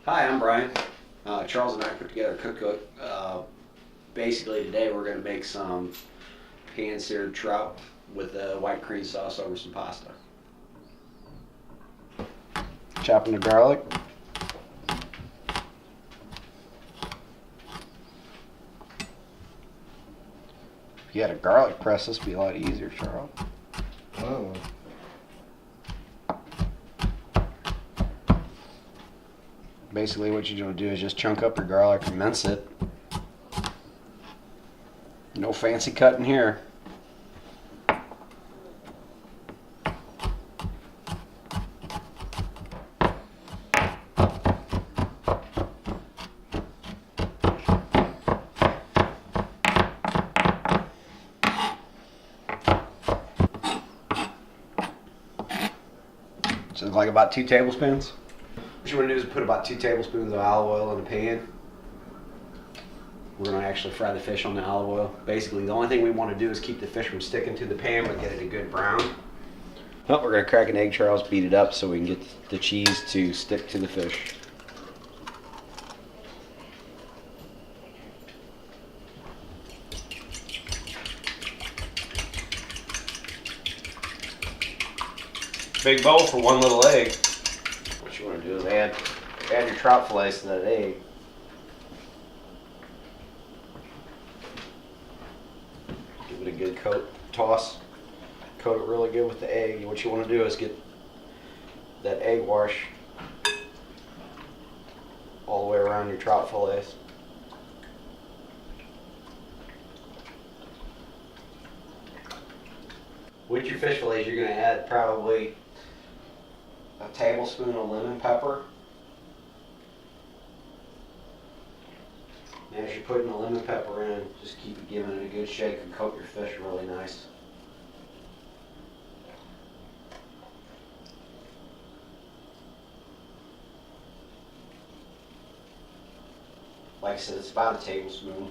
Hi, I'm Brian. Charles and I put together a cookbook. Basically today we're going to make some pan-seared trout with white cream sauce over some pasta. Chopping the garlic. If you had a garlic press, this would be a lot easier, Charles. Oh. Basically what you're going to do is just chunk up your garlic and mince it. No fancy cutting here. So like about 2 tablespoons. What you want to do is put about 2 tablespoons of olive oil in the pan. We're going to actually fry the fish on the olive oil. Basically, the only thing we want to do is keep the fish from sticking to the pan, but get it a good brown. Oh, we're going to crack an egg, Charles, beat it up so we can get the cheese to stick to the fish. Big bowl for one little egg. What you want to do is add your trout fillets to that egg. Give it a good toss. Coat it really good with the egg. What you want to do is get that egg wash all the way around your trout fillets. With your fish fillets, you're going to add probably a tablespoon of lemon pepper. And as you're putting the lemon pepper in, just keep giving it a good shake and coat your fish really nice. Like I said, it's about a tablespoon.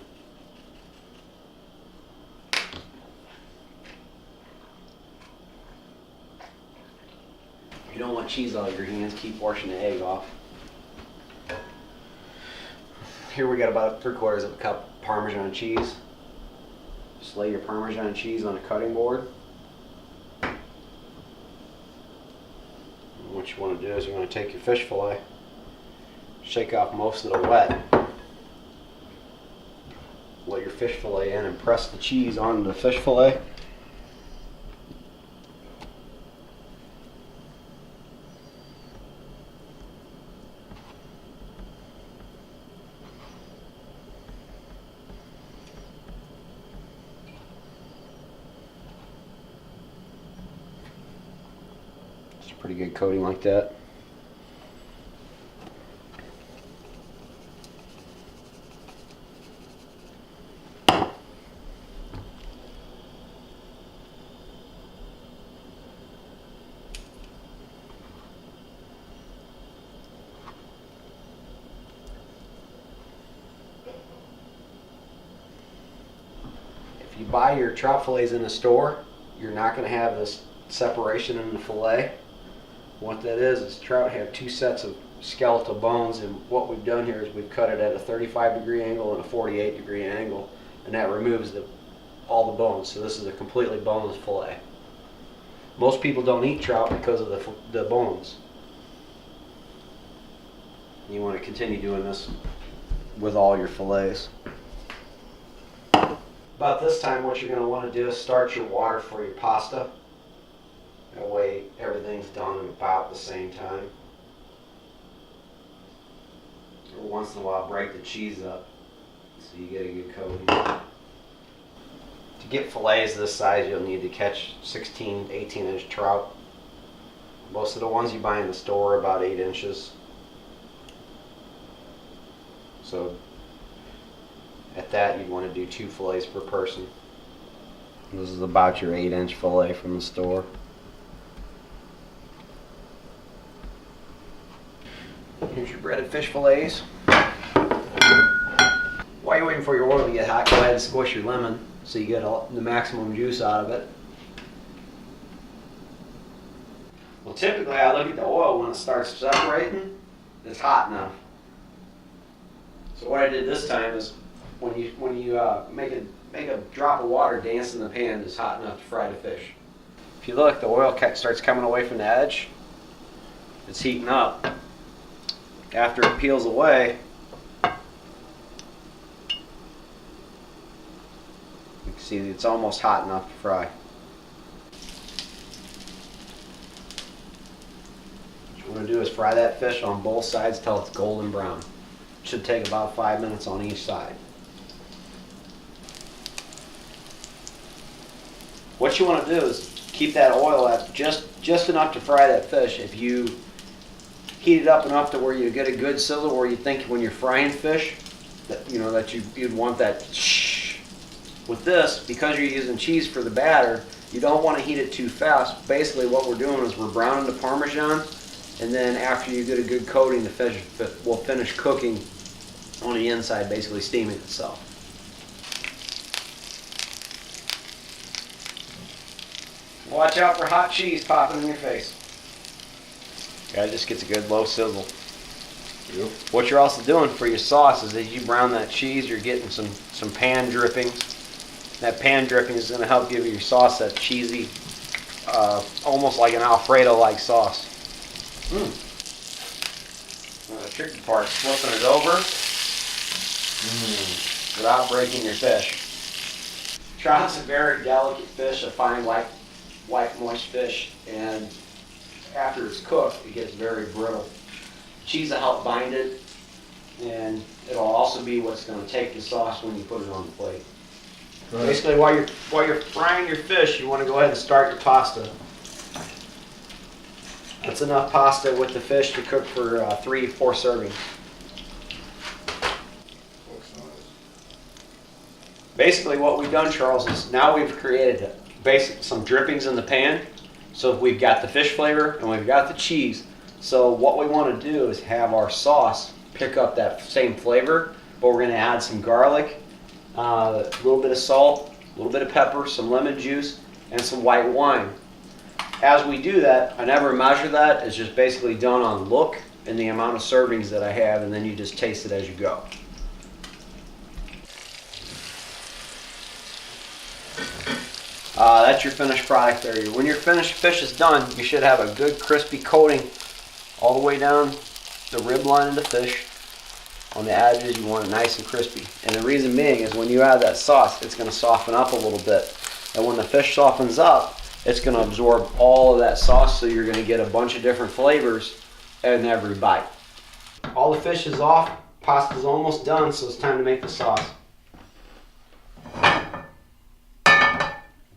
If you don't want cheese all over your hands, keep washing the egg off. Here we got about 3/4 of a cup of Parmesan cheese. Just lay your Parmesan cheese on a cutting board. And what you want to do is you want to take your fish fillet, shake off most of the wet, let your fish fillet in and press the cheese onto the fish fillet. Pretty good coating like that. If you buy your trout fillets in the store, you're not going to have this separation in the fillet. What that is trout have 2 sets of skeletal bones, and what we've done here is we've cut it at a 35-degree angle and a 48-degree angle, and that removes all the bones. So this is a completely boneless fillet. Most people don't eat trout because of the bones. You want to continue doing this with all your fillets. About this time, what you're going to want to do is start your water for your pasta. That way everything's done at about the same time. Or once in a while break the cheese up so you get a good coating. To get fillets this size, you'll need to catch 16, 18-inch trout. Most of the ones you buy in the store are about 8 inches. So at that, you'd want to do 2 fillets per person. This is about your 8-inch fillet from the store. Here's your breaded fish fillets. While you're waiting for your oil to get hot, go ahead and squish your lemon so you get the maximum juice out of it. Well, typically I look at the oil when it starts separating. It's hot enough. So what I did this time is when you make a drop of water dance in the pan that's hot enough to fry the fish. If you look, the oil starts coming away from the edge. It's heating up. After it peels away, you can see it's almost hot enough to fry. What you want to do is fry that fish on both sides till it's golden brown. It should take about 5 minutes on each side. What you want to do is keep that oil at just enough to fry that fish. If you heat it up enough to where you get a good sizzle, where you think when you're frying fish that you'd want that shh. With this, because you're using cheese for the batter, you don't want to heat it too fast. Basically what we're doing is we're browning the Parmesan, and then after you get a good coating, the fish will finish cooking on the inside, basically steaming itself. Watch out for hot cheese popping in your face. Yeah, it just gets a good low sizzle. Yep. What you're also doing for your sauce is as you brown that cheese, you're getting some pan drippings. That pan dripping is going to help give your sauce that cheesy, almost like an Alfredo-like sauce. The tricky part is flipping it over without breaking your fish. Trout's a very delicate fish, a fine white moist fish, and after it's cooked, it gets very brittle. Cheese will help bind it, and it'll also be what's going to take the sauce when you put it on the plate. Right. Basically, while you're frying your fish, you want to go ahead and start your pasta. That's enough pasta with the fish to cook for 3-4 servings. Basically, what we've done, Charles, is now we've created some drippings in the pan. So we've got the fish flavor and we've got the cheese. So what we want to do is have our sauce pick up that same flavor, but we're going to add some garlic, a little bit of salt, a little bit of pepper, some lemon juice, and some white wine. As we do that, I never measure that. It's just basically done on look and the amount of servings that I have, and then you just taste it as you go. That's your finished product there. When your finished fish is done, you should have a good crispy coating all the way down the rib line of the fish. On the edges, you want it nice and crispy. And the reason being is when you add that sauce, it's going to soften up a little bit. And when the fish softens up, it's going to absorb all of that sauce, so you're going to get a bunch of different flavors in every bite. All the fish is off, pasta's almost done, so it's time to make the sauce.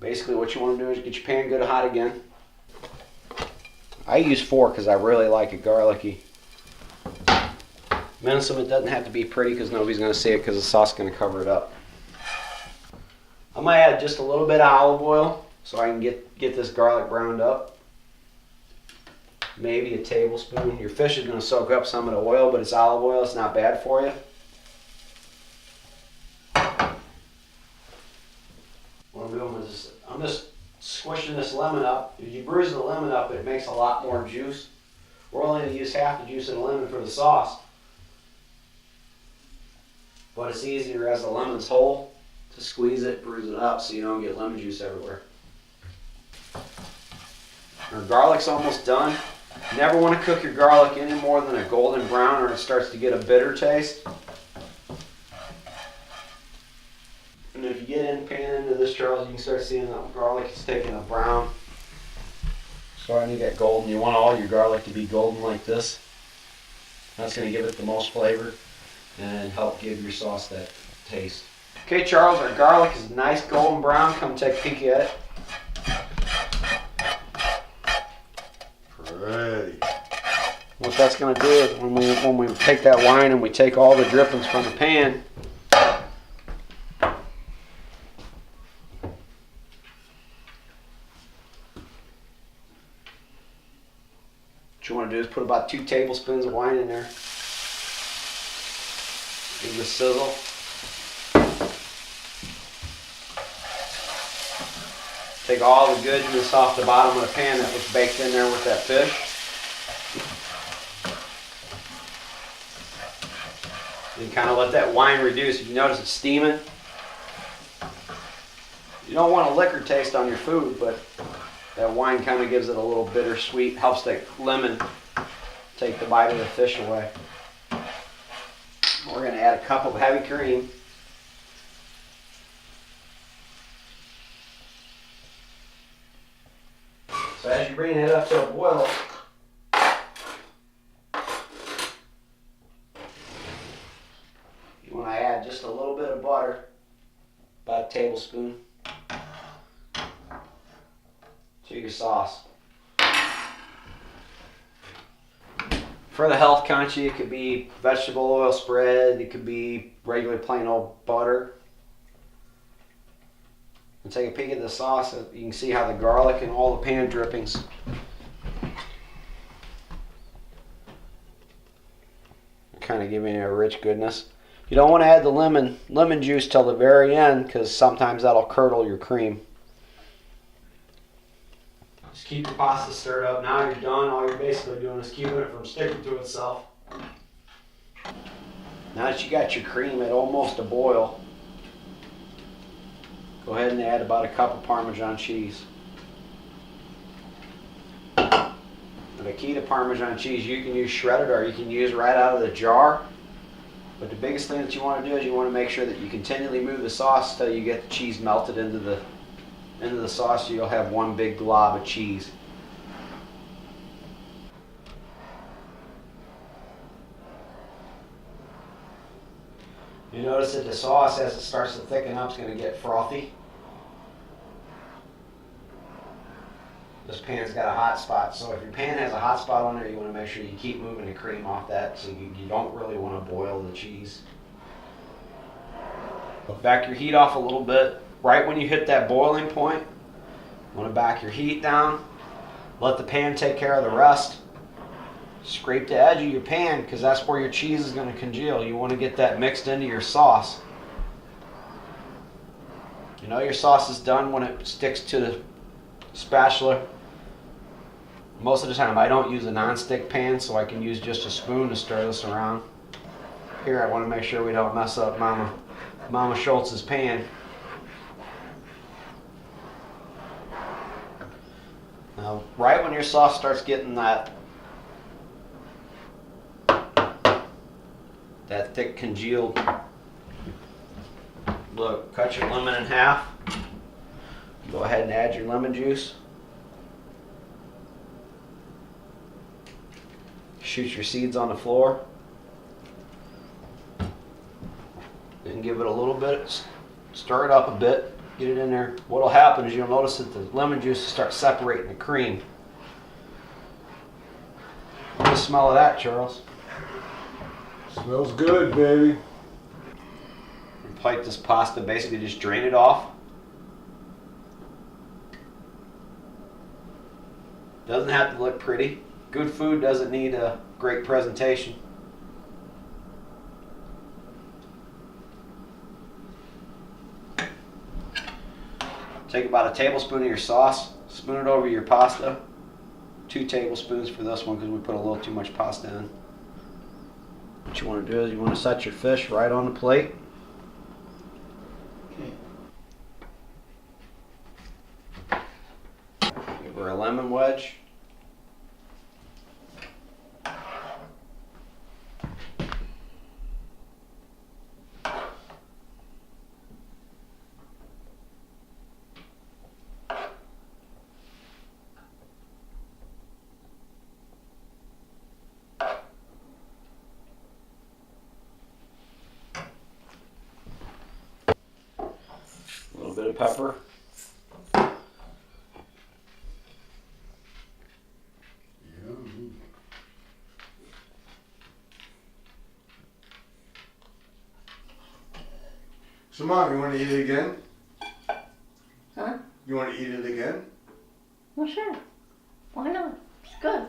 Basically what you want to do is get your pan good and hot again. I use 4 because I really like it garlicky. Mince them, it doesn't have to be pretty because nobody's going to see it because the sauce is going to cover it up. I'm going to add just a little bit of olive oil so I can get this garlic browned up. Maybe a tablespoon. Your fish is going to soak up some of the oil, but it's olive oil. It's not bad for you. What I'm doing is I'm just squishing this lemon up. If you bruise the lemon up, it makes a lot more juice. We're only going to use half the juice of the lemon for the sauce. But it's easier as the lemon's whole to squeeze it, bruise it up so you don't get lemon juice everywhere. Our garlic's almost done. You never want to cook your garlic any more than a golden brown or it starts to get a bitter taste. And if you get in pan into this, Charles, you can start seeing that garlic is taking a brown. Starting to get golden. You want all your garlic to be golden like this. That's going to give it the most flavor and help give your sauce that taste. Okay, Charles, our garlic is nice golden brown. Come take a peek at it. Pretty. What that's going to do is when we take that wine and we take all the drippings from the pan, what you want to do is put about 2 tablespoons of wine in there. Give it a sizzle. Take all the goodness off the bottom of the pan that was baked in there with that fish. And kind of let that wine reduce. If you notice it's steaming, you don't want a liquor taste on your food, but that wine kind of gives it a little bittersweet, helps that lemon take the bite of the fish away. We're going to add a cup of heavy cream. So as you bring it up to a boil, you want to add just a little bit of butter, about a tablespoon, to your sauce. For the health conscious, it could be vegetable oil spread, it could be regular plain old butter. And take a peek at the sauce. You can see how the garlic and all the pan drippings are kind of giving it a rich goodness. You don't want to add the lemon juice till the very end, because sometimes that'll curdle your cream. Just keep your pasta stirred up. Now you're done. All you're basically doing is keeping it from sticking to itself. Now that you got your cream at almost a boil, go ahead and add about a cup of Parmesan cheese. And the key to Parmesan cheese, you can use shredded or you can use right out of the jar. But the biggest thing that you want to do is you want to make sure that you continually move the sauce till you get the cheese melted into the sauce, so you'll have one big glob of cheese. You notice that the sauce, as it starts to thicken up, is going to get frothy. This pan's got a hot spot, so if your pan has a hot spot on there, you want to make sure you keep moving the cream off that, so you don't really want to boil the cheese. Back your heat off a little bit. Right when you hit that boiling point, you want to back your heat down. Let the pan take care of the rest. Scrape the edge of your pan, because that's where your cheese is going to congeal. You want to get that mixed into your sauce. You know your sauce is done when it sticks to the spatula. Most of the time I don't use a non-stick pan, so I can use just a spoon to stir this around. Here I want to make sure we don't mess up Mama Schultz's pan. Now, right when your sauce starts getting that thick congealed look, cut your lemon in half. Go ahead and add your lemon juice. Shoot your seeds on the floor. Then give it a little bit, stir it up a bit, get it in there. What'll happen is you'll notice that the lemon juice will start separating the cream. What do you smell of that, Charles? Smells good, baby. Plate this pasta, basically just drain it off. Doesn't have to look pretty. Good food doesn't need a great presentation. Take about a tablespoon of your sauce, spoon it over your pasta. 2 tablespoons for this one because we put a little too much pasta in. What you want to do is you want to set your fish right on the plate. Give her a lemon wedge. A little bit of pepper. So, Mom, you want to eat it again? Huh? You want to eat it again? Well, sure. Why not? It's good.